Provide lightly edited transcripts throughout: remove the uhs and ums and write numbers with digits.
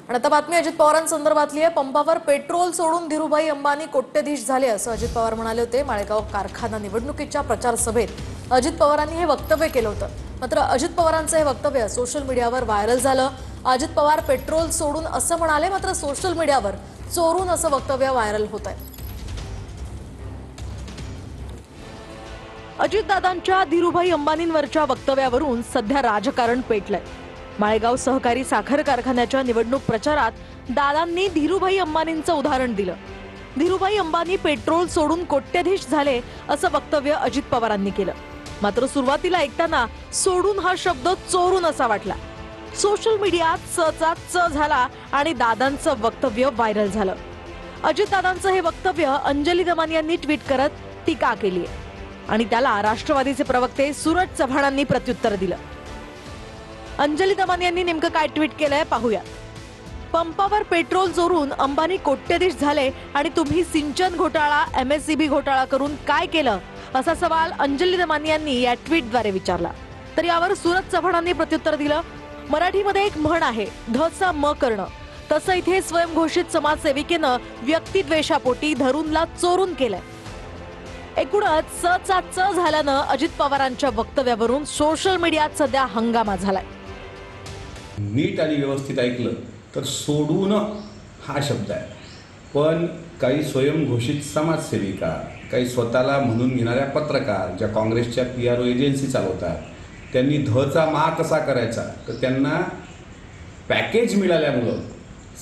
आणि आता बातमी अजित पवारांसंदर्भातली आहे। पंपावर पेट्रोल सोडून धीरूभाई अंबानी कोट्यधीश झाले असं अजित पवार म्हणाले होते। माळेगाव कारखाना निवडणुकीच्या प्रचार सभेत अजित पवारांनी हे वक्तव्य केलं होतं। मात्र अजित पवारांचं हे वक्तव्य सोशल मीडियावर व्हायरल झालं। अजित पवार पेट्रोल सोडून असं म्हणाले, मात्र सोशल मीडियावर चोरून असं वक्तव्य व्हायरल होत आहे। अजितदादांच्या धीरूभाई अंबानींवरच्या वक्तव्यावरून सध्या राजकारण पेटलंय। माळेगाव सहकारी साखर कारखान्याच्या निवडणूक प्रचारात दादांनी धीरूभाई अंबानींचं उदाहरण दिलं। धीरूभाई अंबानी पेट्रोल सोडून कोट्यधीश झाले असं वक्तव्य अजित पवारांनी केलं। मात्र सुरुवातीला ऐकताना सोडून हा शब्द चोरून असा वाटला। सोशल मीडियात चचा च झाला आणि दादांचं वक्तव्य व्हायरल झालं। अजितदादांचं हे वक्तव्य अंजली दमानी यांनी ट्विट करत टीका केली आहे आणि त्याला राष्ट्रवादीचे प्रवक्ते सूरज चव्हाणांनी प्रत्युत्तर दिलं। अंजली दमानी यांनी नेमकं काय ट्विट केलंय पाहूया। पंपावर पेट्रोल चोरून अंबानी कोट्यधीश झाले आणि तुम्ही सिंचन घोटाळा एमएससीबी घोटाळा करून काय केलं असा सवाल अंजली दमानी यांनी या ट्विटद्वारे विचारला। तर यावर सूरज चव्हाणांनी प्रत्युत्तर दिलं। मराठीमध्ये एक म्हण आहे, धचा म करणं, तसं इथे स्वयंघोषित समाजसेविकेनं व्यक्तिद्वेषापोटी धरूनला चोरून केलंय। एकूणच चा च झाल्यानं अजित पवारांच्या वक्तव्यावरून सोशल मीडियात सध्या हंगामा झालाय। नीट आणि व्यवस्थित ऐकलं तर सोडून हा शब्द आहे, पण काही स्वयंघोषित समाजसेविका, काही स्वतःला म्हणून घेणाऱ्या पत्रकार, ज्या काँग्रेसच्या PRO एजन्सी चालवतात, त्यांनी धचा मा कसा करायचा तर त्यांना पॅकेज मिळाल्यामुळं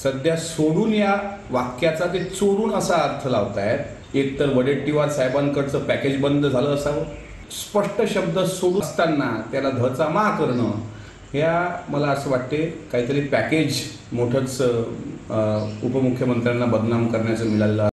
सध्या सोडून या वाक्याचा ते चोरून असा अर्थ लावतायत। एक तर वडेट्टीवार साहेबांकडचं पॅकेज बंद झालं असावं, स्पष्ट शब्द सोडून असताना त्याला धचा मा करणं, ह्या मला असं वाटते काहीतरी पॅकेज मोठंच उपमुख्यमंत्र्यांना बदनाम करण्याचं मिळालं।